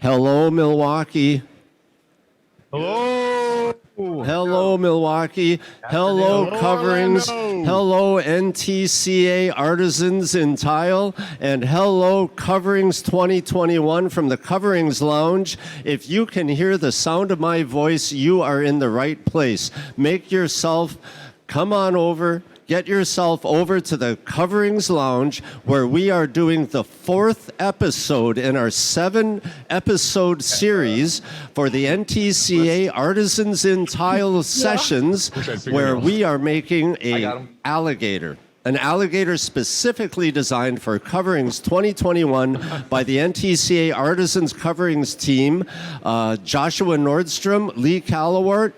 Hello, Milwaukee. Hello. Hello, Milwaukee. Hello, Coverings. Hello, NTCA Artisans in Tile. And hello, Coverings 2021 from the Coverings Lounge. If you can hear the sound of my voice, you are in the right place. Come on over. Get yourself over to the Coverings Lounge, where we are doing the 4th episode in our 7-episode series for the NTCA Artisans in Tile sessions, where we are making an alligator specifically designed for Coverings 2021 by the NTCA Artisans Coverings team, Joshua Nordstrom, Lee Callawart,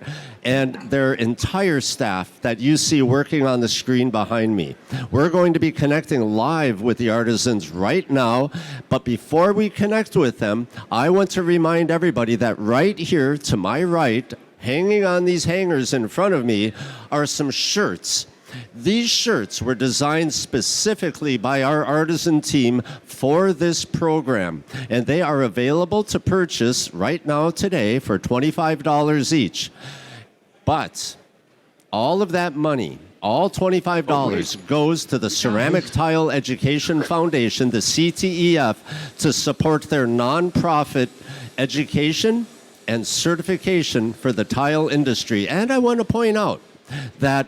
and their entire staff that you see working on the screen behind me. We're going to be connecting live with the artisans right now, but before we connect with them, I want to remind everybody that right here to my right, hanging on these hangers in front of me, are some shirts. These shirts were designed specifically by our artisan team for this program, and they are available to purchase right now today for $25 each. But all of that money, all $25, goes to the Ceramic Tile Education Foundation, the CTEF, to support their nonprofit education and certification for the tile industry. And I want to point out that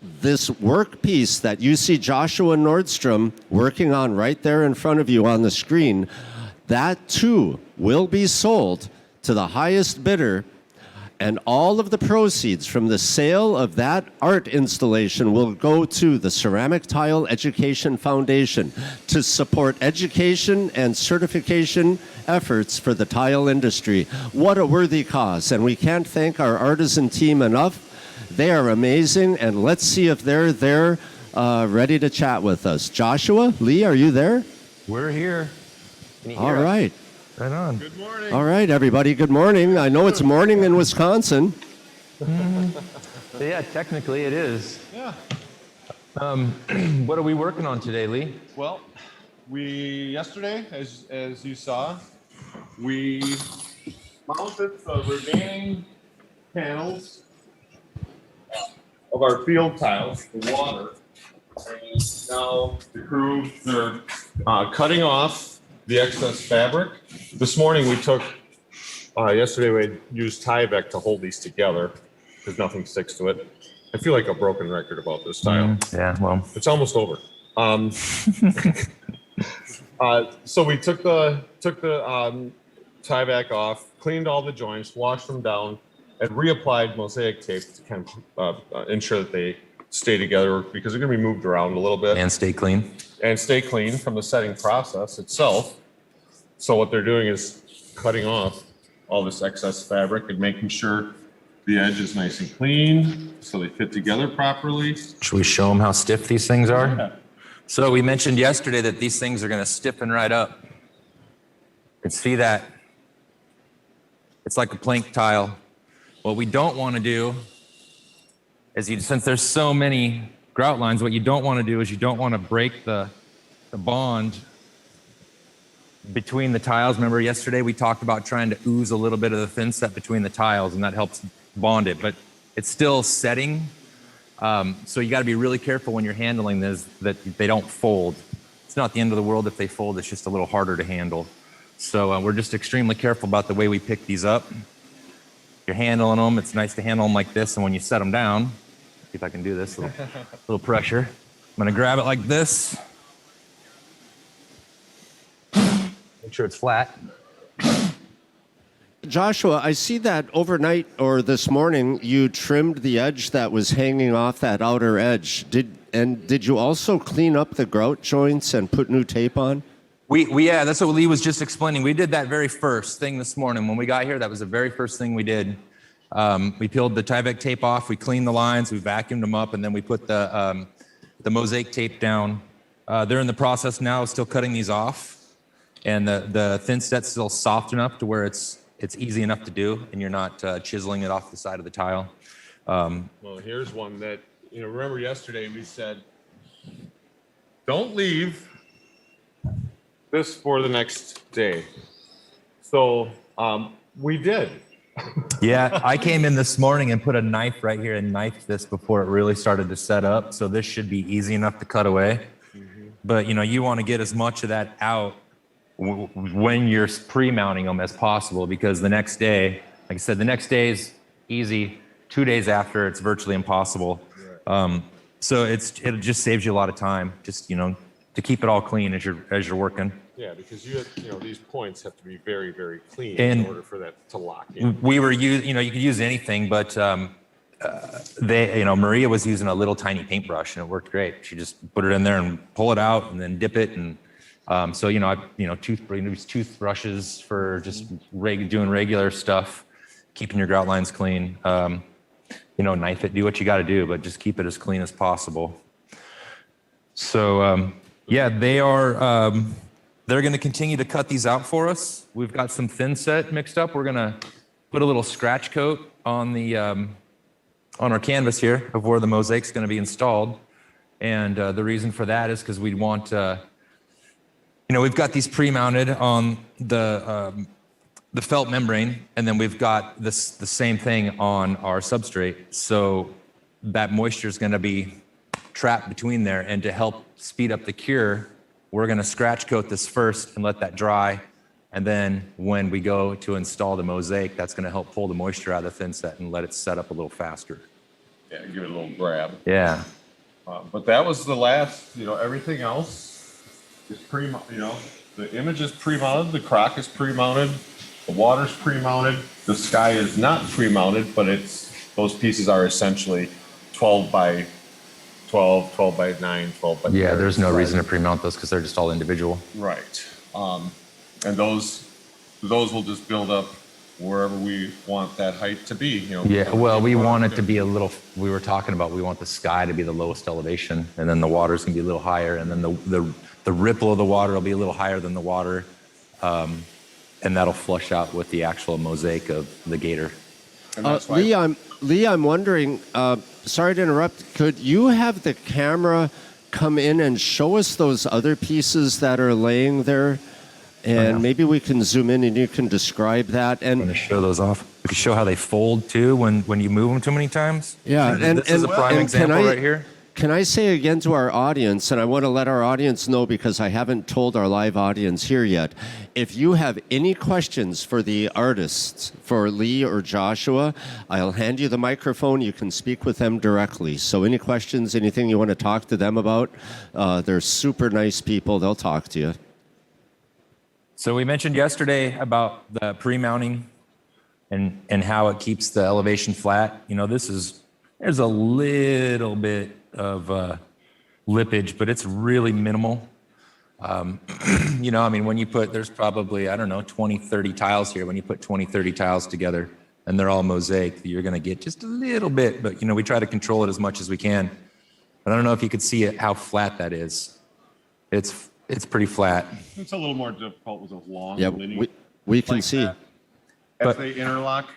this work piece that you see Joshua Nordstrom working on right there in front of you on the screen, that too will be sold to the highest bidder, and all of the proceeds from the sale of that art installation will go to the Ceramic Tile Education Foundation to support education and certification efforts for the tile industry. What a worthy cause, and we can't thank our artisan team enough. They are amazing, and let's see if they're there ready to chat with us. Joshua, Lee, are you there? We're here. All right. Right on. Good morning. All right, everybody, good morning. I know it's morning in Wisconsin. Yeah, technically it is. Yeah. What are we working on today, Lee? Well, yesterday, as you saw, we mounted the remaining panels of our field tiles, the water, and now the crew, they're cutting off the excess fabric. This morning we took, yesterday we used Tyvek to hold these together because nothing sticks to it. I feel like a broken record about this tile. Yeah, well. It's almost over. So we took the Tyvek off, cleaned all the joints, washed them down, and reapplied Mosaic tape to kind of ensure that they stay together because they're going to be moved around a little bit. And stay clean. And stay clean from the setting process itself. So what they're doing is cutting off all this excess fabric and making sure the edge is nice and clean so they fit together properly. Should we show them how stiff these things are? Yeah. So we mentioned yesterday that these things are going to stiffen right up. You can see that. It's like a plank tile. What we don't want to do is, since there's so many grout lines, what you don't want to do is you don't want to break the bond between the tiles. Remember yesterday we talked about trying to ooze a little bit of the thin set between the tiles, and that helps bond it, but it's still setting. So you got to be really careful when you're handling this that they don't fold. It's not the end of the world if they fold, it's just a little harder to handle. So we're just extremely careful about the way we pick these up. You're handling them, it's nice to handle them like this, and when you set them down, see if I can do this, little pressure. I'm gonna grab it like this. Make sure it's flat. Joshua, I see that overnight or this morning you trimmed the edge that was hanging off that outer edge. Did you also clean up the grout joints and put new tape on? Yeah, that's what Lee was just explaining. We did that very first thing this morning. When we got here, that was the very first thing we did. We peeled the Tyvek tape off, we cleaned the lines, we vacuumed them up, and then we put the Mosaic tape down. They're in the process now of still cutting these off, and the thin set's still soft enough to where it's easy enough to do, and you're not chiseling it off the side of the tile. Well, here's one that, remember yesterday we said, don't leave this for the next day. So we did. Yeah, I came in this morning and put a knife right here and knifed this before it really started to set up. So this should be easy enough to cut away. But you want to get as much of that out when you're pre-mounting them as possible, because the next day, like I said, the next day is easy. 2 days after, it's virtually impossible. So it just saves you a lot of time, just to keep it all clean as you're working. Yeah, because these points have to be very, very clean And in order for that to lock in. we were you could use anything, but Maria was using a little tiny paintbrush and it worked great. She just put it in there and pull it out and then dip it. And so toothbrushes for just doing regular stuff, keeping your grout lines clean. Knife it, do what you got to do, but just keep it as clean as possible. So they're going to continue to cut these out for us. We've got some thin set mixed up. We're going to put a little scratch coat on the on our canvas here of where the mosaic's going to be installed. And the reason for that is because we want, we've got these pre-mounted on the felt membrane, and then we've got the same thing on our substrate. So that moisture is going to be trapped between there, and to help speed up the cure, we're going to scratch coat this first and let that dry. And then when we go to install the mosaic, that's going to help pull the moisture out of the thin set and let it set up a little faster. Yeah, give it a little grab. Yeah. But that was the last, everything else is the image is pre-mounted, the crock is pre-mounted, the water's pre-mounted, the sky is not pre-mounted, but those pieces are essentially 12 by 12, 12 by 9, 12 by 9. Yeah, there's no reason to pre-mount those because they're just all individual. Right. And those will just build up wherever we want that height to be. Yeah, well, we want it to be we were talking about, we want the sky to be the lowest elevation, and then the water's gonna be a little higher, and then the ripple of the water will be a little higher than the water, and that'll flush out with the actual mosaic of the gator. Lee, I'm wondering, sorry to interrupt, could you have the camera come in and show us those other pieces that are laying there? And maybe we can zoom in and you can describe that. And I'm going to show those off. We can show how they fold too when you move them too many times. Yeah, this is a prime example right here. Can I say again to our audience, and I want to let our audience know because I haven't told our live audience here yet, if you have any questions for the artists, for Lee or Joshua, I'll hand you the microphone. You can speak with them directly. So any questions, anything you want to talk to them about, they're super nice people. They'll talk to you. So we mentioned yesterday about the pre-mounting and how it keeps the elevation flat. There's a little bit of lippage, but it's really minimal. When you there's probably, 20, 30 tiles here. When you put 20, 30 tiles together and they're all mosaic, you're going to get just a little bit, but we try to control it as much as we can. But I don't know if you could see it, how flat that is. It's pretty flat. It's a little more difficult with a long Yeah, linear. we can see. As they interlock.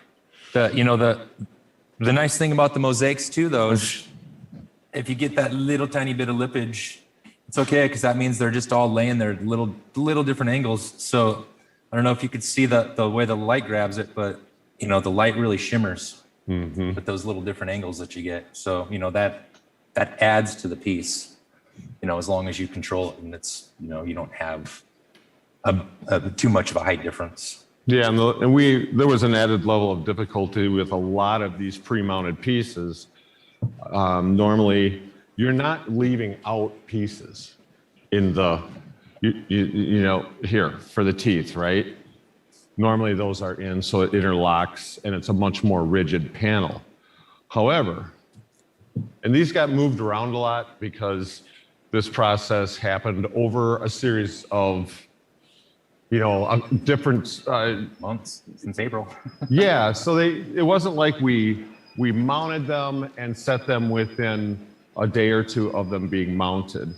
The nice thing about the mosaics too, though, is if you get that little tiny bit of lippage, it's okay, because that means they're just all laying there little different angles. So I don't know if you could see the way the light grabs it, but the light really shimmers with those little different angles that you get. So that adds to the piece. As long as you control it and it's, you don't have too much of a height difference. Yeah, and there was an added level of difficulty with a lot of these pre-mounted pieces. Normally, you're not leaving out pieces in the, here for the teeth, right? Normally those are in, so it interlocks and it's a much more rigid panel. However, and these got moved around a lot because this process happened over a series of, different Months since April. Yeah, so it wasn't like we mounted them and set them within a day or two of them being mounted.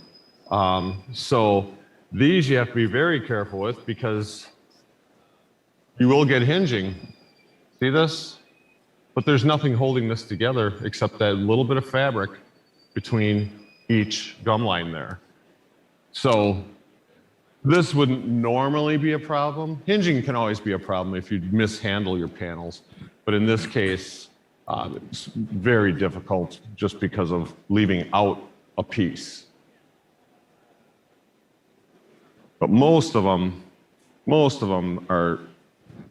So these you have to be very careful with because you will get hinging. See this? But there's nothing holding this together except that little bit of fabric between each gum line there. So This wouldn't normally be a problem. Hinging can always be a problem if you mishandle your panels. But in this case, it's very difficult just because of leaving out a piece. But most of them are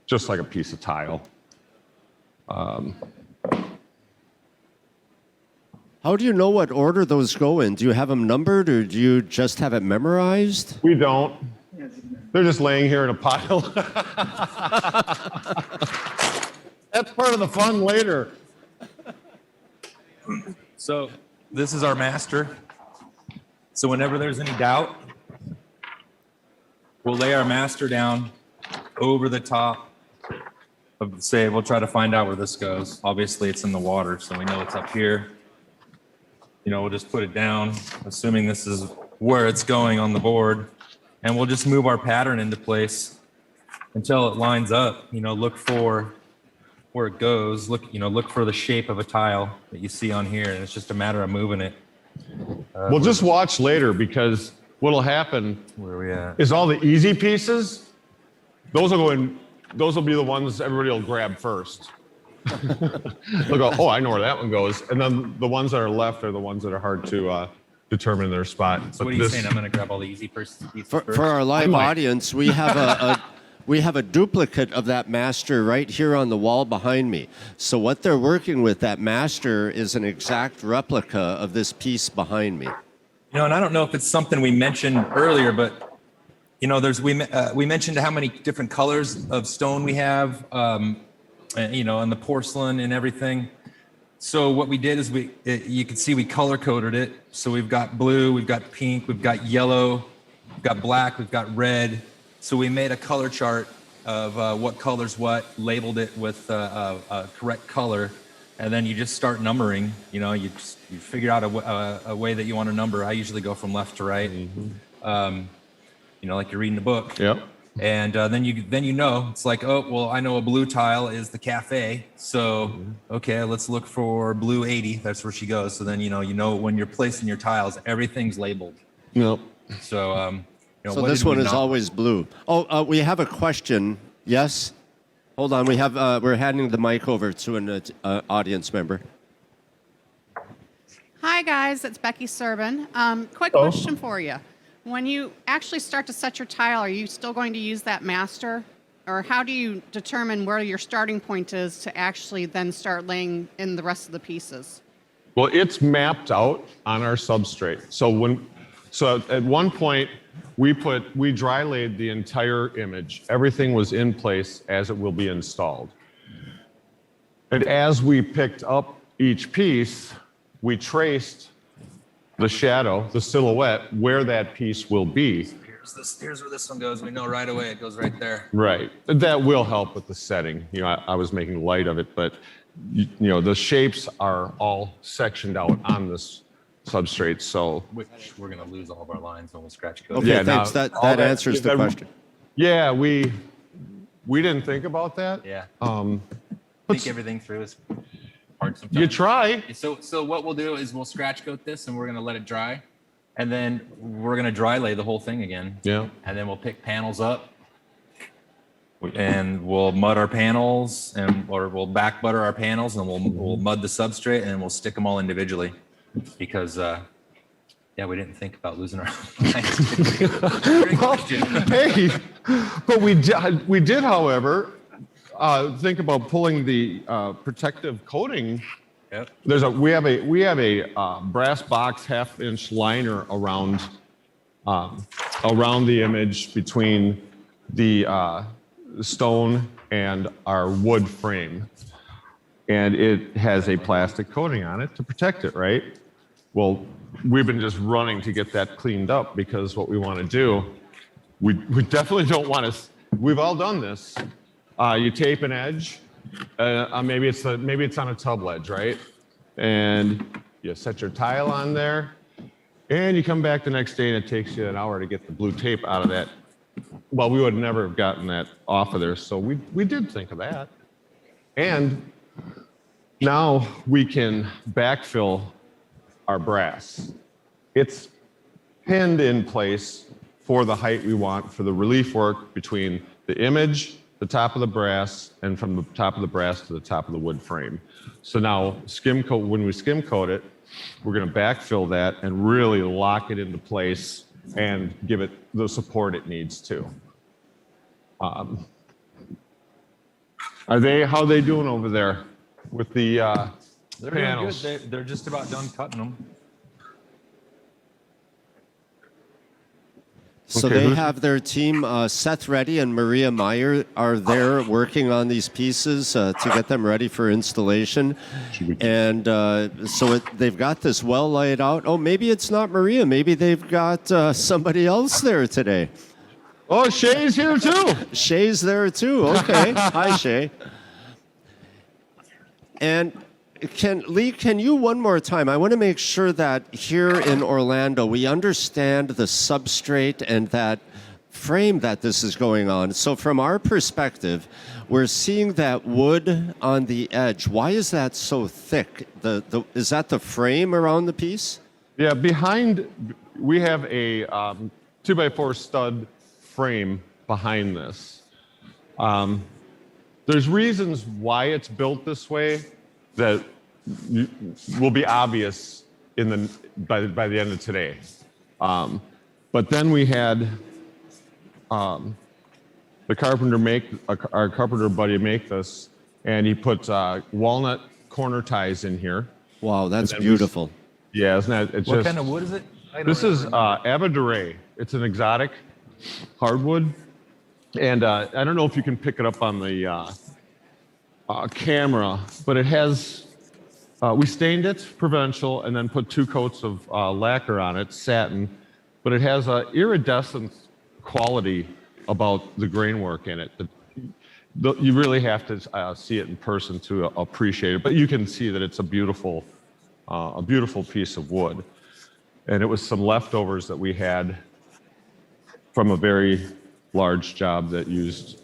just like a piece of tile. How do you know what order those go in? Do you have them numbered or do you just have it memorized? We don't. They're just laying here in a pile. That's part of the fun later. So this is our master. So whenever there's any doubt, we'll lay our master down over the top of, say, we'll try to find out where this goes. Obviously it's in the water, so we know it's up here. You know, we'll just put it down, assuming this is where it's going on the board, and we'll just move our pattern into place until it lines up. You know, look for where it goes. Look for the shape of a tile that you see on here, and it's just a matter of moving it. We'll just watch later, because what'll happen Where are we at? is all the easy pieces, those will go in, those will be the ones everybody will grab first. They'll go, oh, I know where that one goes. And then the ones that are left are the ones that are hard to determine their spot. So what are you saying? I'm going to grab all the easy pieces For first? our live audience, we have we have a duplicate of that master right here on the wall behind me. So what they're working with, that master, is an exact replica of this piece behind me. You know, and I don't know if it's something we mentioned earlier, but you know, we mentioned how many different colors of stone we have, and, you know, and the porcelain and everything. So what we did is you can see we color coded it. So we've got blue, we've got pink, we've got yellow, we've got black, we've got red. So we made a color chart of what color's what, labeled it with a correct color, and then you just start numbering. You know, you figure out a way that you want to number. I usually go from left to right. Mm-hmm. You know, like you're reading a book. Yep. And then you know, it's like, oh, well, I know a blue tile is the cafe. So, okay, let's look for blue 80. That's where she goes. So then, you know, when you're placing your tiles, everything's labeled. Yep. So, you know, So this one is always blue. Oh, we have a question. Yes? Hold on. We're handing the mic over to an audience member. Hi, guys. It's Becky Serban. Quick question for you. When you actually start to set your tile, are you still going to use that master? Or how do you determine where your starting point is to actually then start laying in the rest of the pieces? Well, it's mapped out on our substrate. So at one point, we dry laid the entire image. Everything was in place as it will be installed. And as we picked up each piece, we traced the shadow, the silhouette, where that piece will be. Here's where this one goes. We know right away it goes right there. Right. That will help with the setting. You know, I was making light of it, but you know, the shapes are all sectioned out on this substrate. So Which we're going to lose all of our lines when we scratch code. Okay, Yeah, thanks. now, That answers the question. yeah, we didn't think about that. Yeah. Um, Think everything through is hard sometimes. you try. So what we'll do is we'll scratch coat this and we're going to let it dry. And then we're going to dry lay the whole thing again. Yeah. And then we'll pick panels up and we'll mud our panels or we'll back butter our panels and we'll mud the substrate and then we'll stick them all individually because, yeah, we didn't think about losing our lines. Great question. Hey, but we did, however, think about pulling the protective coating. Yep. We have a brass box 1/2-inch liner around the image between the stone and our wood frame, and it has a plastic coating on it to protect it. Right. Well, we've been just running to get that cleaned up because what we want to do, we definitely don't want to. We've all done this. You tape an edge. Maybe it's on a tub ledge, right? And you set your tile on there, and you come back the next day, and it takes you an hour to get the blue tape out of that. Well, we would never have gotten that off of there, so we did think of that. And now we can backfill our brass. It's pinned in place for the height we want for the relief work between the image, the top of the brass, and from the top of the brass to the top of the wood frame. So now when we skim coat it, we're going to backfill that and really lock it into place and give it the support it needs to. How are they doing over there with the They're panels? doing good. They're just about done cutting them. So Okay, they who's- have their team, Seth Reddy and Maria Meyer are there working on these pieces to get them ready for installation. And they've got this well laid out. Oh, maybe it's not Maria. Maybe they've got somebody else there today. Oh, Shay's here too. Shay's there too. Okay. Hi, Shay. And can you one more time? I want to make sure that here in Orlando we understand the substrate and that frame that this is going on. So from our perspective, we're seeing that wood on the edge. Why is that so thick? Is that the frame around the piece? Yeah, behind we have a 2x4 stud frame behind this. There's reasons why it's built this way that will be obvious by the end of today. But then we had our carpenter buddy make this, and he put walnut corner ties in here. Wow, that's And then beautiful. Yeah, isn't that? It's What just, kind of wood is it? This is Abadure. It's an exotic hardwood, and I don't know if you can pick it up on the camera, but it has. We stained it provincial and then put 2 coats of lacquer on it, satin, but it has an iridescent quality about the grain work in it. You really have to see it in person to appreciate it, but you can see that it's a beautiful piece of wood. And it was some leftovers that we had from a very large job that used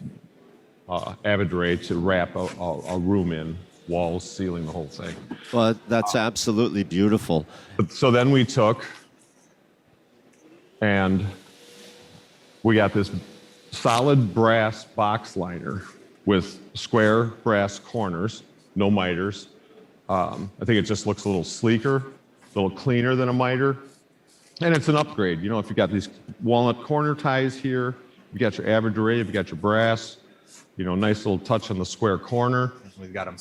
Abadure to wrap a room in, walls, ceiling, the whole thing. Well, that's absolutely beautiful. So then we took and we got this solid brass box liner with square brass corners, no miters. I think it just looks a little sleeker, a little cleaner than a miter. And it's an upgrade. You know, if you got these walnut corner ties here, you got your Abadure, you got your brass, you know, nice little touch on the square corner. We've got them,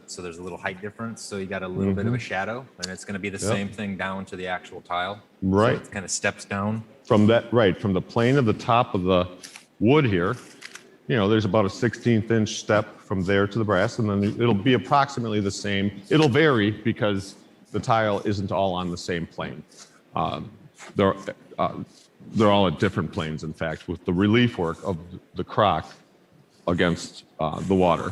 so there's a little height difference. So you got a little bit of a shadow, and it's going to be the same thing down to the actual tile. Right. So it kind of steps down. From the plane of the top of the wood here, you know, there's about a 16th inch step from there to the brass, and then it'll be approximately the same. It'll vary because the tile isn't all on the same plane. They're all at different planes, in fact, with the relief work of the crock against the water.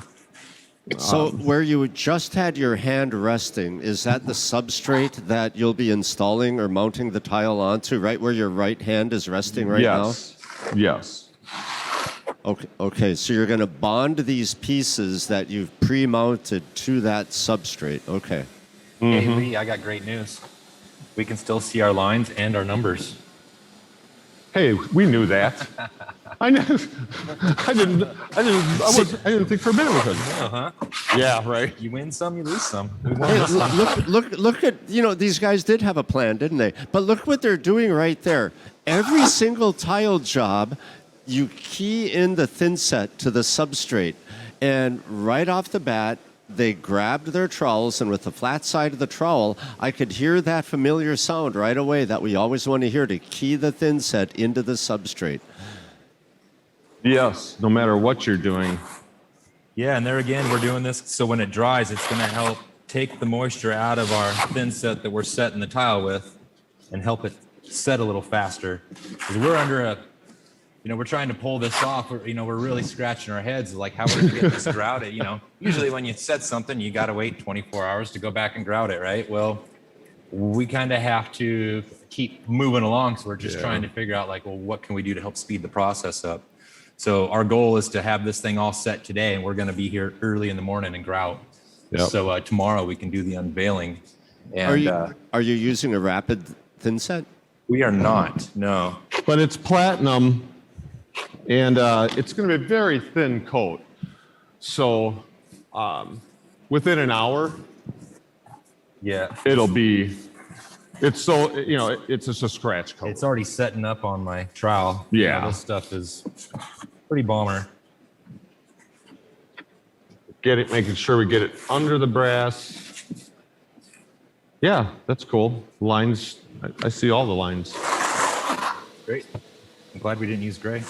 So where you just had your hand resting, is that the substrate that you'll be installing or mounting the tile onto, right where your right hand is resting right Yes. Yes. now? Okay, so you're going to bond these pieces that you've pre-mounted to that substrate. Okay. Hey, Lee, I got great news. We can still see our lines and our numbers. Hey, we knew that. I didn't think for a minute we could. Uh-huh. Yeah, right. You win some, you lose some. We won Hey, this time. look at, you know, these guys did have a plan, didn't they? But look what they're doing right there. Every single tile job, you key in the thin set to the substrate, and right off the bat, they grabbed their trowels, and with the flat side of the trowel, I could hear that familiar sound right away that we always want to hear to key the thin set into the substrate. Yes, no matter what you're doing. Yeah, and there again, we're doing this so when it dries, it's going to help take the moisture out of our thin set that we're setting the tile with and help it set a little faster. Because we're under a, you know, we're trying to pull this off. We're, you know, we're really scratching our heads like, how are we going to get this grouted? You know, usually when you set something, you got to wait 24 hours to go back and grout it, right? Well, we kind of have to keep moving along. So we're just trying to figure out like, well, what can we do to help speed the process up? So our goal is to have this thing all set today, and we're going to be here early in the morning and grout. Yep. So tomorrow we can do the unveiling. And Are you using a rapid thin set? we are not, no. but it's platinum, and it's going to be a very thin coat. So within an hour, Yeah. it's so, you know, it's just a scratch coat. It's already setting up on my trowel. Yeah. This stuff is pretty bomber. Making sure we get it under the brass. Yeah, that's cool. Lines, I see all the lines. Great. I'm glad we didn't use gray.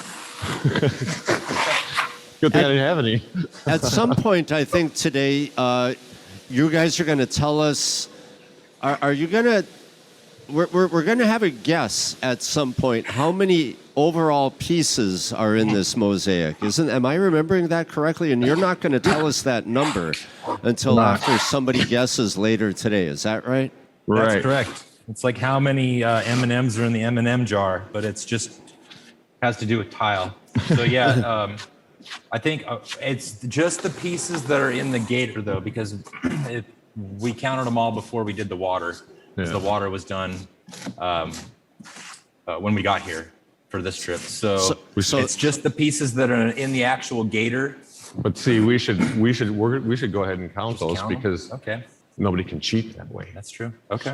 Good thing I didn't have any. At some point, I think today, you guys are going to tell us. Are you going to? We're going to have a guess at some point how many overall pieces are in this mosaic. Am I remembering that correctly? And you're not going to tell us that number until after somebody guesses later today. Is that right? Right. That's correct. It's like how many M&Ms are in the M&M jar, but it's just has to do with tile. So yeah, I think it's just the pieces that are in the gator though, because we counted them all before we did the water. Because the water was done when we got here for this trip. So it's just the pieces that are in the actual gator. But see, we should go ahead and count those count them? because Okay, nobody can cheat that way. that's true. Okay.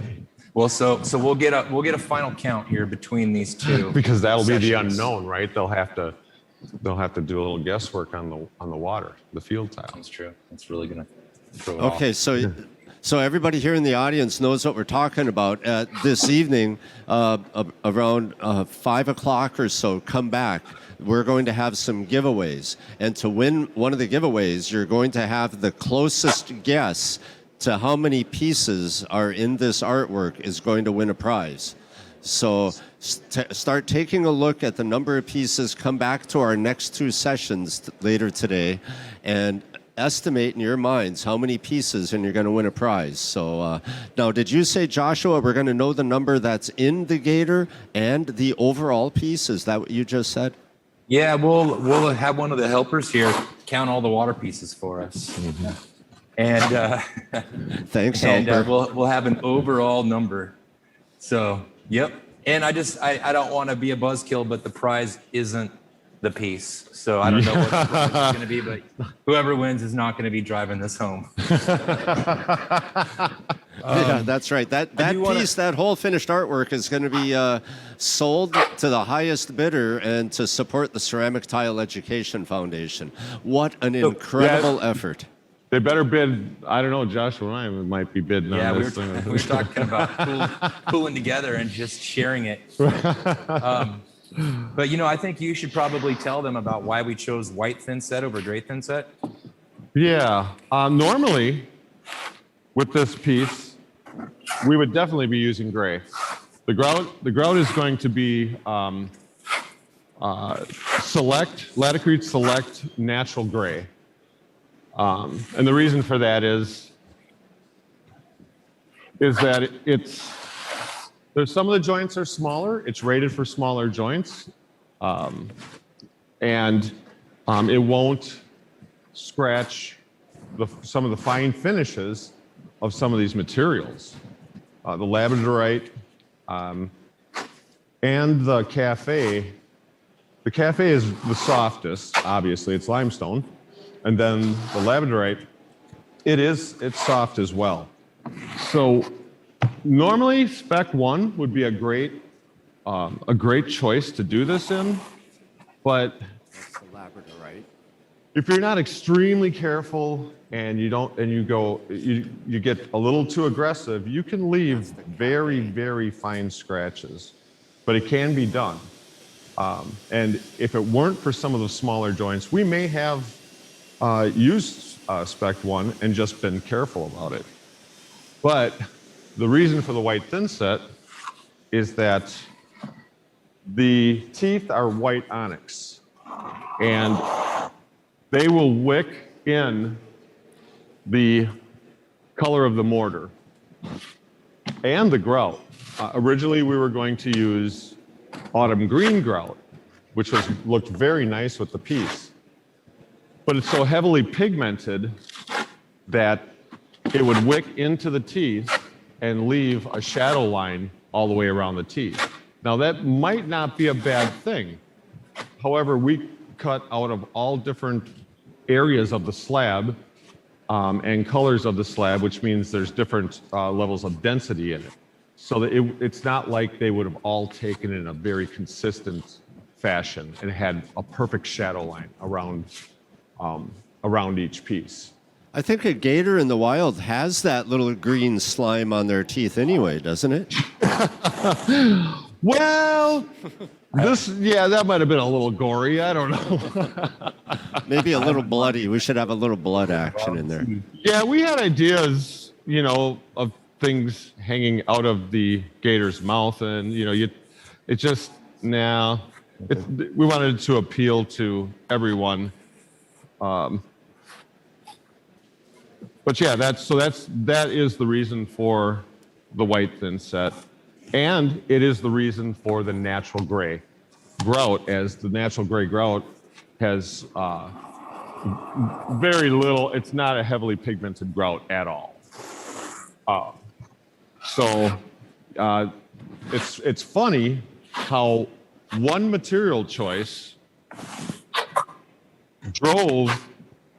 Well, so we'll get a final count here between these two. Because that'll be the sessions. unknown, right? They'll have to do a little guesswork on the water, the field tile. That's true. That's really gonna throw it Okay, off. so everybody here in the audience knows what we're talking about. This evening, around 5 o'clock or so, come back. We're going to have some giveaways. And to win one of the giveaways, you're going to have the closest guess to how many pieces are in this artwork is going to win a prize. So start taking a look at the number of pieces, come back to our next two sessions later today, and estimate in your minds how many pieces and you're going to win a prize. So now, did you say, Joshua, we're going to know the number that's in the gator and the overall piece? Is that what you just said? Yeah, we'll have one of the helpers here count all the water pieces for us. Mm-hmm. Thanks, And helper. we'll have an overall number. So, yep. And I don't want to be a buzzkill, but the prize isn't the piece. So I don't know what it's going to be, but whoever wins is not going to be driving this home. Yeah, that's right. That piece, that whole finished artwork is going to be sold to the highest bidder and to support the Ceramic Tile Education Foundation. What an incredible effort. They better bid. I don't know, Joshua and I might be bidding Yeah, on we this were thing. talking about pooling together and just sharing it. But, I think you should probably tell them about why we chose white thin set over gray thin set. Yeah. Normally, with this piece, we would definitely be using gray. The grout is going to be Laticrete Select Natural Gray. And the reason for that is that there's some of the joints are smaller. It's rated for smaller joints. And it won't scratch some of the fine finishes of some of these materials. The labradorite and the cafe. The cafe is the softest, obviously, it's limestone. And then the labradorite, it's soft as well. So normally spec 1 would be a great choice to do this in, but That's the labradorite. if you're not extremely careful and you get a little too aggressive, you can leave very, very fine scratches, but it can be done. And if it weren't for some of the smaller joints, we may have used spec 1 and just been careful about it. But the reason for the white thin set is that the teeth are white onyx, and they will wick in the color of the mortar and the grout. Originally, we were going to use autumn green grout, which looked very nice with the piece. But it's so heavily pigmented that it would wick into the teeth and leave a shadow line all the way around the teeth. Now that might not be a bad thing. However, we cut out of all different areas of the slab and colors of the slab, which means there's different levels of density in it. So that it's not like they would have all taken in a very consistent fashion and had a perfect shadow line around each piece. I think a gator in the wild has that little green slime on their teeth anyway, doesn't it? Well, that might have been a little gory. I don't know. Maybe a little bloody. We should have a little blood action in there. Yeah, we had ideas, of things hanging out of the gator's mouth, and we wanted to appeal to everyone. But yeah, that is the reason for the white thin set, and it is the reason for the natural gray grout, as the natural gray grout has very little. It's not a heavily pigmented grout at all. So it's funny how one material choice drove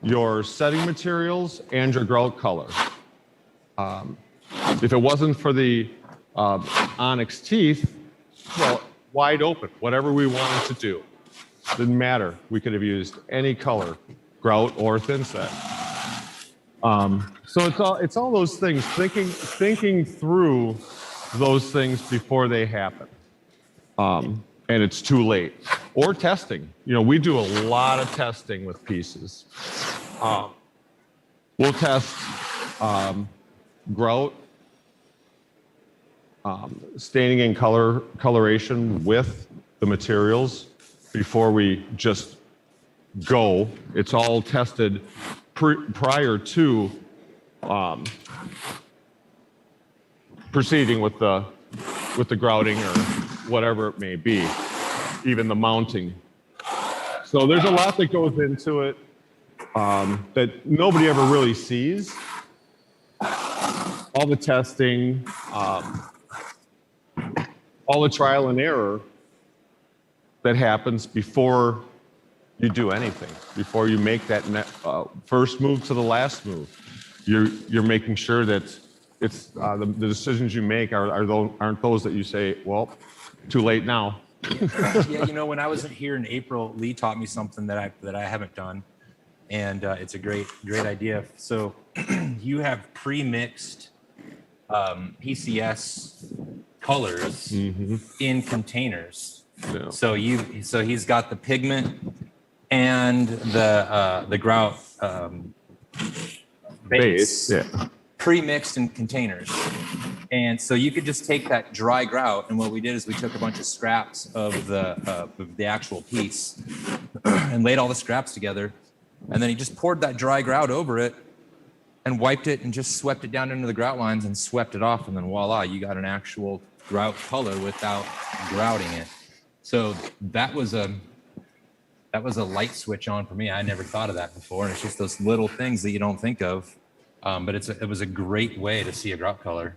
your setting materials and your grout color. If it wasn't for the onyx teeth, well, wide open, whatever we wanted to do. Didn't matter. We could have used any color, grout or thin set. So it's all those things, thinking through those things before they happen. And it's too late. Or testing. We do a lot of testing with pieces. We'll test grout, staining and coloration with the materials before we just go. It's all tested prior to proceeding with the grouting or whatever it may be, even the mounting. So there's a lot that goes into it that nobody ever really sees. All the testing, all the trial and error that happens before you do anything, before you make that first move to the last move. You're making sure that it's the decisions you make aren't those that you say, well, too late now. Yeah, when I was here in April, Lee taught me something that I haven't done, and it's a great idea. So you have pre-mixed PCS colors in containers. Yeah. So he's got the pigment and the grout base pre-mixed in containers. And so you could just take that dry grout, and what we did is we took a bunch of scraps of the actual piece and laid all the scraps together, and then he just poured that dry grout over it and wiped it and just swept it down into the grout lines and swept it off, and then voila, you got an actual grout color without grouting it. So that was a light switch on for me. I never thought of that before, and it's just those little things that you don't think of. But it was a great way to see a grout color,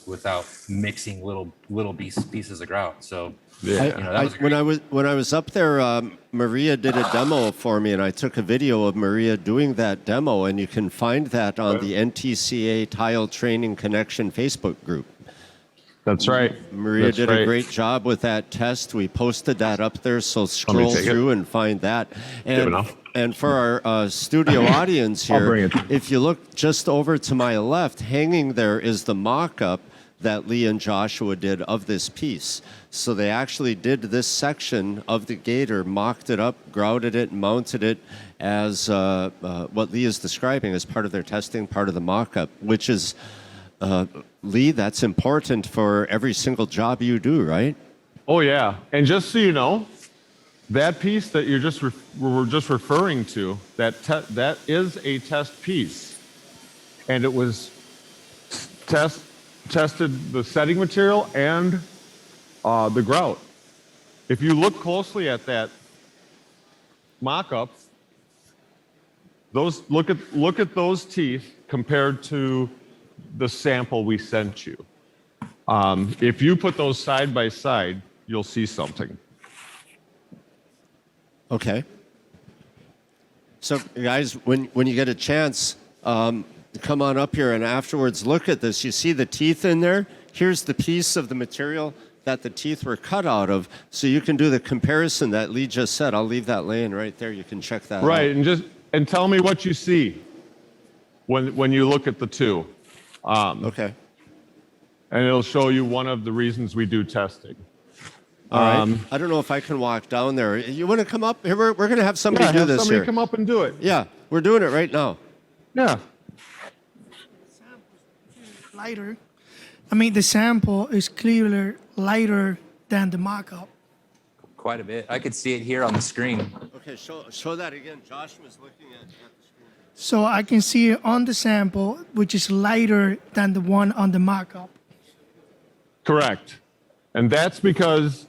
without mixing little pieces of grout. So when I was up there, Maria did a demo for me, and I took a video of Maria doing that demo, and you can find that on the NTCA Tile Training Connection Facebook group. That's right. Maria did a great job with that test. We posted that up there, so scroll through and find that. And for our studio audience here, if you look just over to my left, hanging there is the mock-up that Lee and Joshua did of this piece. So they actually did this section of the gator, mocked it up, grouted it, mounted it as what Lee is describing as part of their testing, part of the mock-up, which is... Lee, that's important for every single job you do, right? Oh yeah, and just so you know, that piece that we're just referring to, that is a test piece, and it was tested the setting material and the grout. If you look closely at that mock-up, look at those teeth compared to the sample we sent you. If you put those side by side, you'll see something. Okay. So, guys, when you get a chance, come on up here and afterwards look at this. You see the teeth in there? Here's the piece of the material that the teeth were cut out of, so you can do the comparison that Lee just said. I'll leave that laying right there. You can check that out. Right, and tell me what you see when you look at the two. Okay. And it'll show you one of the reasons we do testing. All right. I don't know if I can walk down there. You want to come up? Here, we're going to have somebody do have this somebody here. come up and do it. Yeah, we're doing it right now. Yeah. Lighter. I mean, the sample is clearly lighter than the mock-up. Quite a bit. I could see it here on the screen. Okay, show that again. Josh was looking at the screen. So I can see it on the sample, which is lighter than the one on the mock-up. Correct. And that's because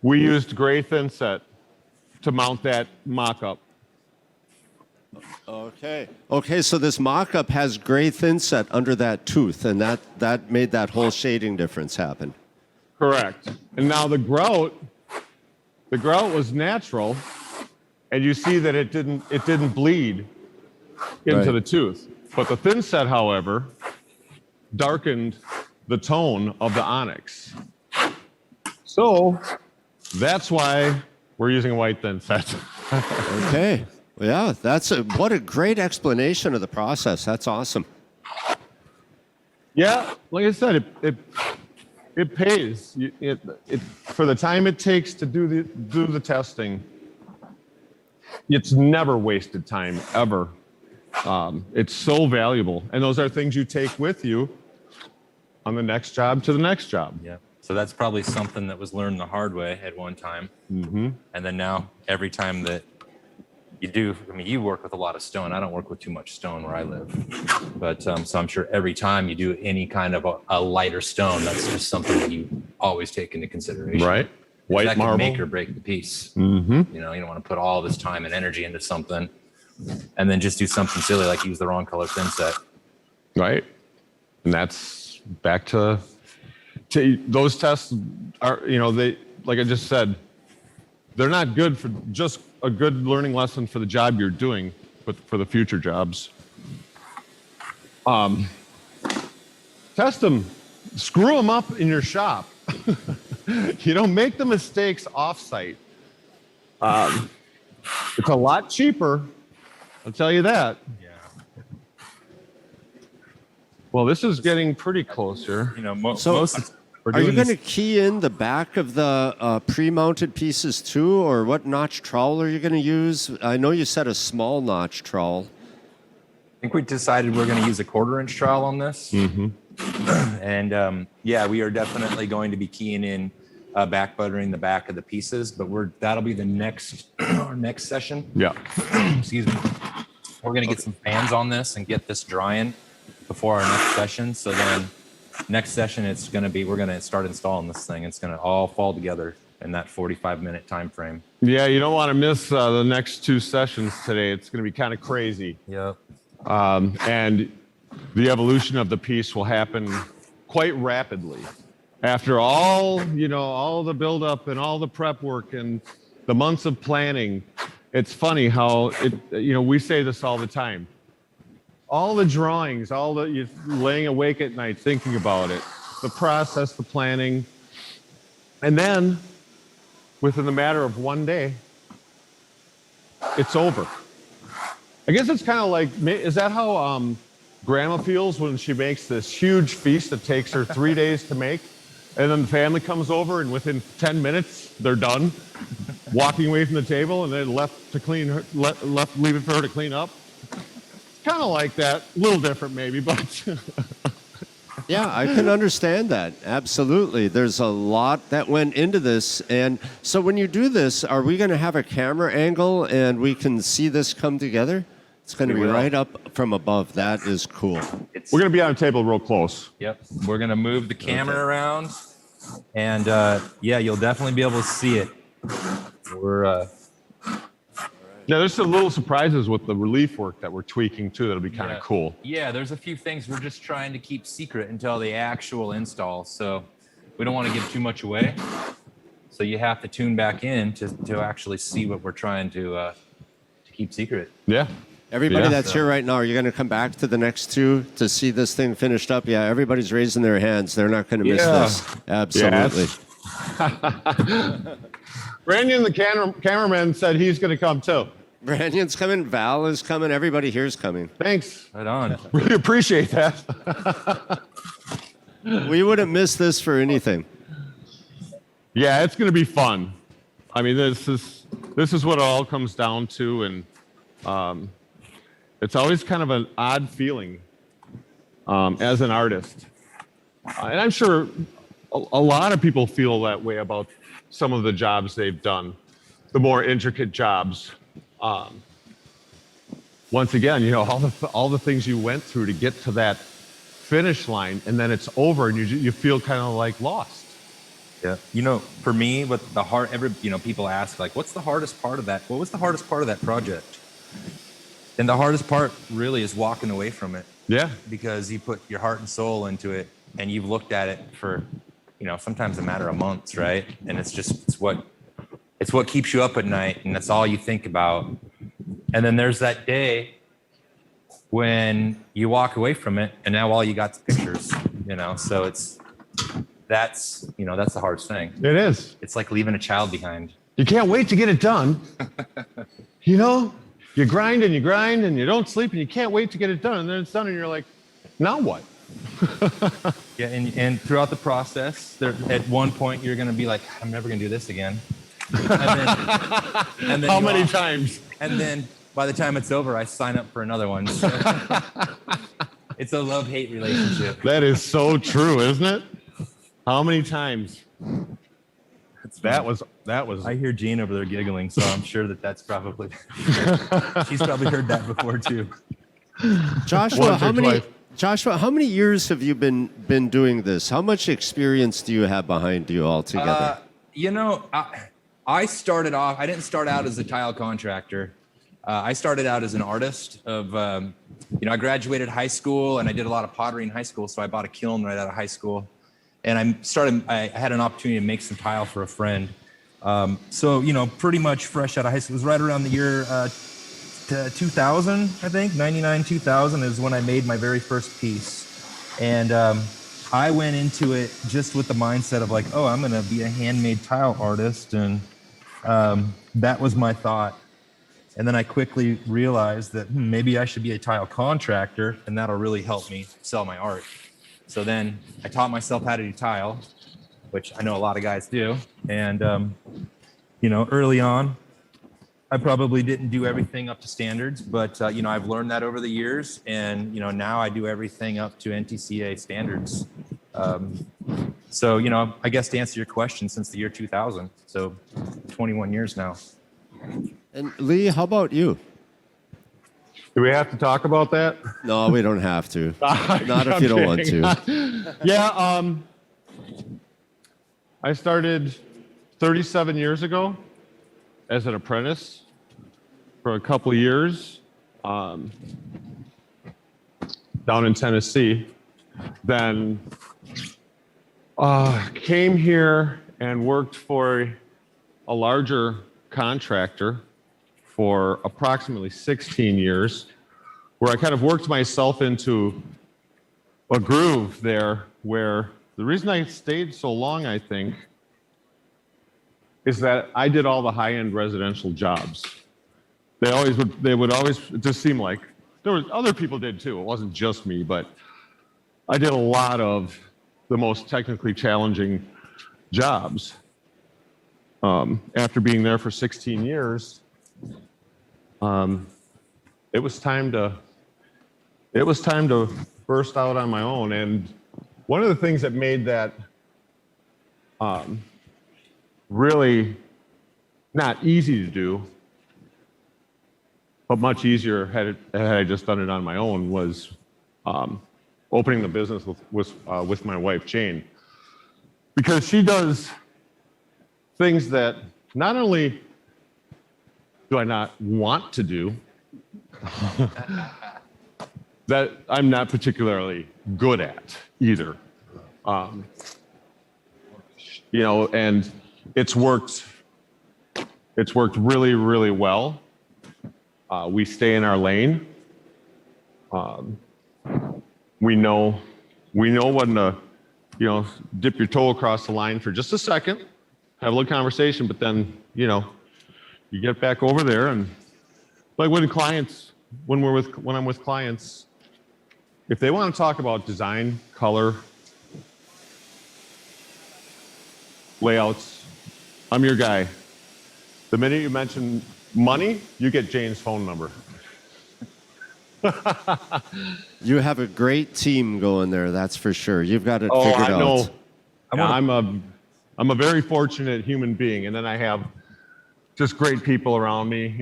we used gray thin set to mount that mock-up. Okay. Okay, so this mock-up has gray thin set under that tooth, and that made that whole shading difference happen. Correct. And now the grout was natural, and you see that it didn't bleed into Right. the tooth. But the thin set, however, darkened the tone of the onyx. So that's why we're using white thin set. Okay. Yeah, what a great explanation of the process. That's awesome. Yeah, like I said, it pays. For the time it takes to do the testing, it's never wasted time ever. It's so valuable, and those are things you take with you on the next job to the next job. Yeah. So that's probably something that was learned the hard way at one time. Mm-hmm. And then now every time that you do, I mean, you work with a lot of stone. I don't work with too much stone where I live. But so I'm sure every time you do any kind of a lighter stone, that's just something that you always take into consideration. Right. White that marble. can make or break the piece. Mm-hmm. You know, you don't want to put all this time and energy into something and then just do something silly like use the wrong color thin set. Right. And that's back to those tests are, they, like I just said, they're not good for just a good learning lesson for the job you're doing, but for the future jobs. Test them, screw them up in your shop. Make the mistakes off-site. It's a lot cheaper, I'll tell you that. Yeah. Well, this is getting pretty close here. You know, So, most are you going to key in the back of the pre-mounted pieces too, or what notch trowel are you going to use? I know you said a small notch trowel. I think we decided we're going to use a 1/4-inch trowel on this. Mm-hmm. And yeah, we are definitely going to be keying in back buttering the back of the pieces, but that'll be our next session. Yeah. Excuse me. We're going to get some fans on this and get this drying before our next session. So then next session, we're going to start installing this thing. It's going to all fall together in that 45-minute time frame. Yeah, you don't want to miss the next 2 sessions today. It's going to be kind of crazy. Yep. And the evolution of the piece will happen quite rapidly. After all the buildup and all the prep work and the months of planning, it's funny how we say this all the time. All the drawings, you're laying awake at night thinking about it, the process, the planning, and then within the matter of one day, it's over. I guess it's kind of like, is that how Grandma feels when she makes this huge feast that takes her 3 days to make? And then the family comes over and within 10 minutes, they're done walking away from the table and they're left to leave it for her to clean up. It's kind of like that, a little different maybe, but. Yeah, I can understand that. Absolutely. There's a lot that went into this. And so when you do this, are we going to have a camera angle and we can see this come together? It's going to be right up from above. That is cool. We're going to be on a table real close. Yep. We're going to move the camera around. And yeah, you'll definitely be able to see it. Yeah, there's some little surprises with the relief work that we're tweaking too. That'll be kind of cool. Yeah, there's a few things we're just trying to keep secret until the actual install. So we don't want to give too much away. So you have to tune back in to actually see what we're trying to keep secret. Yeah. Everybody Yeah. that's here right now, are you going to come back to the next two to see this thing finished up? Yeah, everybody's raising their hands. They're not going to miss Yeah. this. Absolutely. Brandon, the cameraman, said he's going to come too. Brandon's coming. Val is coming. Everybody here's coming. Thanks. Right on. Really appreciate that. We wouldn't miss this for anything. Yeah, it's going to be fun. I mean, this is what it all comes down to, and it's always kind of an odd feeling as an artist, and I'm sure a lot of people feel that way about some of the jobs they've done, the more intricate jobs. Once again, you know, all the things you went through to get to that finish line, and then it's over, and you feel kind of like lost. Yeah. You know, for me, what the hard, people ask, like, what's the hardest part of that? What was the hardest part of that project? And the hardest part really is walking away from it. Yeah. Because you put your heart and soul into it, and you've looked at it for, sometimes a matter of months, right? And it's what keeps you up at night, and that's all you think about. And then there's that day when you walk away from it, and now all you got's pictures, so that's the hardest thing. It is. It's like leaving a child behind. You can't wait to get it done. You grind and you don't sleep, and you can't wait to get it done. And then it's done, and you're like, now what? Yeah, and throughout the process, at one point you're going to be like, I'm never going to do this again. And then How many times? And then by the time it's over, I sign up for another one. So it's a love-hate relationship. That is so true, isn't it? How many times? That was. I hear Jean over there giggling, so I'm sure that's probably she's probably heard that before too. Joshua, how many years have you been doing this? How much experience do you have behind you altogether? I started off. I didn't start out as a tile contractor. I started out as an artist. I graduated high school, and I did a lot of pottery in high school. So I bought a kiln right out of high school, and I had an opportunity to make some tile for a friend. Pretty much fresh out of high school. It was right around the year 2000, I think, 99, 2000 is when I made my very first piece. And I went into it just with the mindset of like, oh, I'm going to be a handmade tile artist. And that was my thought. And then I quickly realized that maybe I should be a tile contractor, and that'll really help me sell my art. So then I taught myself how to do tile, which I know a lot of guys do. And, early on, I probably didn't do everything up to standards, but, I've learned that over the years. And, now I do everything up to NTCA standards. I guess to answer your question, since the year 2000, so 21 years now. And Lee, how about you? Do we have to talk about that? No, we don't have to. Not if you don't want to. Yeah. I started 37 years ago as an apprentice for a couple of years down in Tennessee. Then came here and worked for a larger contractor for approximately 16 years, where I kind of worked myself into a groove there, where the reason I stayed so long, I think, is that I did all the high-end residential jobs. They would always, it just seemed like, there was other people did too, it wasn't just me, but I did a lot of the most technically challenging jobs. After being there for 16 years, it was time to burst out on my own. And one of the things that made that really not easy to do, but much easier had I just done it on my own, was opening the business with my wife, Jane, because she does things that not only do I not want to do, that I'm not particularly good at either. And It's worked really, really well. We stay in our lane. We know when to, dip your toe across the line for just a second, have a little conversation, but then, you get back over there. And like when I'm with clients, if they want to talk about design, color, layouts, I'm your guy. The minute you mention money, you get Jane's phone number. You have a great team going there, that's for sure. You've got it figured I know. out. I'm a very fortunate human being, and then I have just great people around me.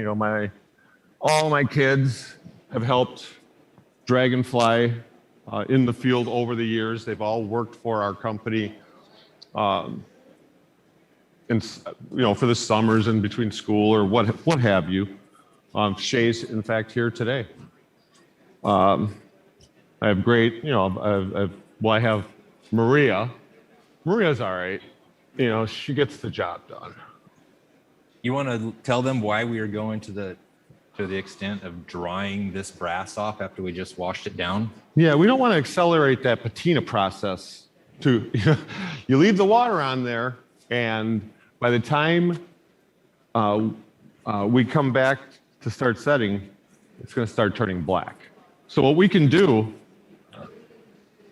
All my kids have helped Dragonfly in the field over the years. They've all worked for our company, and for the summers and between school or what have you. Shay's in fact here today. I have great, I have Maria. Maria's all right. She gets the job done. You want to tell them why we are going to the extent of drying this brass off after we just washed it down? Yeah, we don't want to accelerate that patina process. You leave the water on there, and by the time we come back to start setting, it's going to start turning black. So what we can do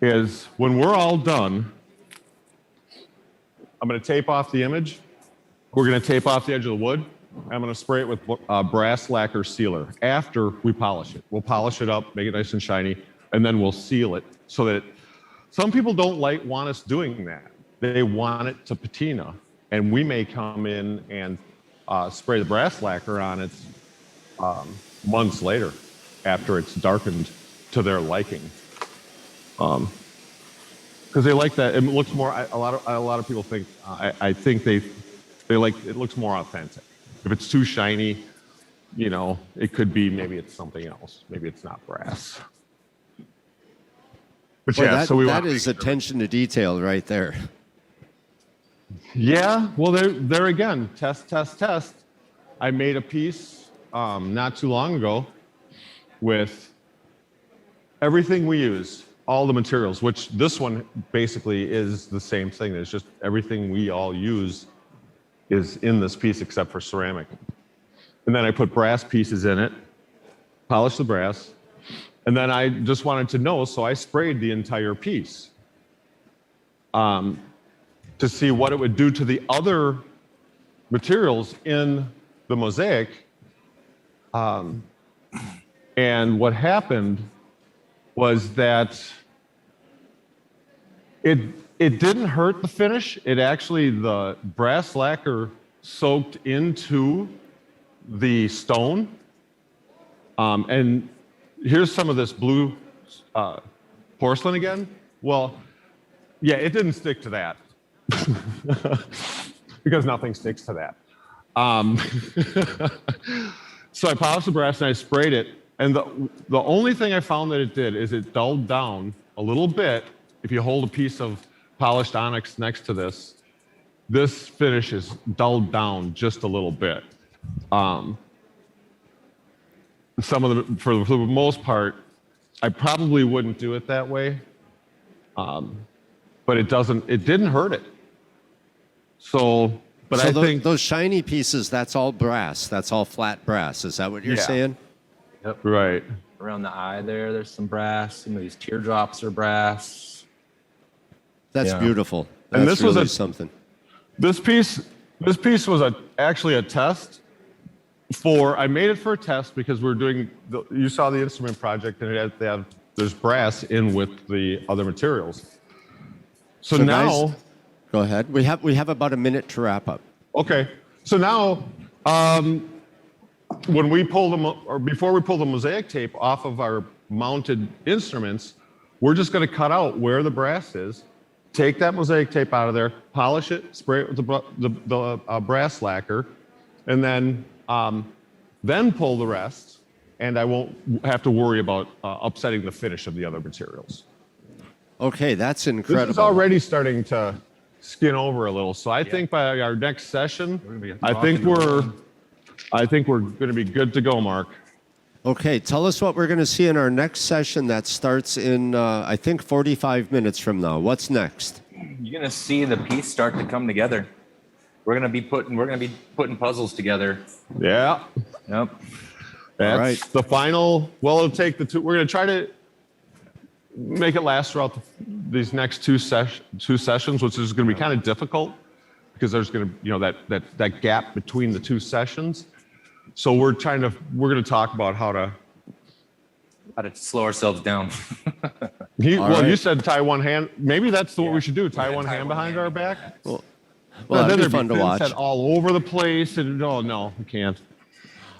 is when we're all done, I'm going to tape off the image. We're going to tape off the edge of the wood. I'm going to spray it with brass lacquer sealer after we polish it. We'll polish it up, make it nice and shiny, and then we'll seal it so that some people don't want us doing that. They want it to patina, and we may come in and spray the brass lacquer on it months later after it's darkened to their liking. Because they like that. It looks more. A lot of people think. I think they like it looks more authentic. If it's too shiny, it could be maybe it's something else. Maybe it's not brass. But Well, yeah, that is attention to detail right there. Yeah. Well, there again. Test. I made a piece not too long ago with everything we use, all the materials, which this one basically is the same thing. It's just everything we all use is in this piece except for ceramic. And then I put brass pieces in it, polished the brass, and then I just wanted to know, so I sprayed the entire piece to see what it would do to the other materials in the mosaic. And what happened was that it didn't hurt the finish. It actually, the brass lacquer soaked into the stone. And here's some of this blue porcelain again. Well, yeah, it didn't stick to that because nothing sticks to that. So I polished the brass and I sprayed it. And the only thing I found that it did is it dulled down a little bit. If you hold a piece of polished onyx next to this finish is dulled down just a little bit. For the most part, I probably wouldn't do it that way. But it didn't hurt it. So I think those shiny pieces, that's all brass. That's all flat brass. Is that what you're saying? Yep. Right. Around the eye there's some brass. Some of these teardrops are brass. That's beautiful. That's And this was really something. This piece was actually a test I made it for a test because we're doing, you saw the instrument project and there's brass in with the other materials. So now, guys, go ahead. We have about a minute to wrap up. okay. So now, when we pull them, or before we pull the mosaic tape off of our mounted instruments, we're just going to cut out where the brass is, take that mosaic tape out of there, polish it, spray it with the brass lacquer, and then pull the rest, and I won't have to worry about upsetting the finish of the other materials. Okay, that's incredible. This is already starting to skin over a little. So I think by our next session, be I think we're going to be good to go, Mark. Okay, tell us what we're going to see in our next session that starts in, I think, 45 minutes from now. What's next? You're gonna see the piece start to come together. We're gonna be putting puzzles together. Yeah. Yep. That's right. the final. Well, it'll take the two. We're going to try to make it last throughout these next two sessions, which is going to be kind of difficult because there's going to, that gap between the two sessions. So we're going to talk about how to slow ourselves down. right. You said tie one hand. Maybe that's what we should do. Tie one hand behind our back. Well, Then that'd be there'd fun to fins watch. set all over the place, and no, we can't.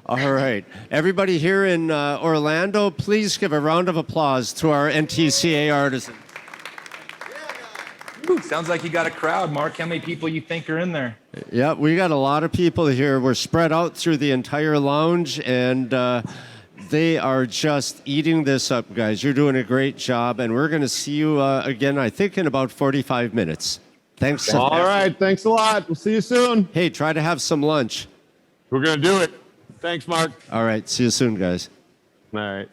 All right. Everybody here in Orlando, please give a round of applause to our NTCA Artisan. Ooh, sounds like you got a crowd, Mark. How many people you think are in there? Yeah, we got a lot of people here. We're spread out through the entire lounge, and they are just eating this up, guys. You're doing a great job, and we're going to see you again, I think, in about 45 minutes. Thanks. All right. Thanks a lot. We'll see you soon. Hey, try to have some lunch. We're going to do it. Thanks, Mark. All right. See you soon, guys. All right.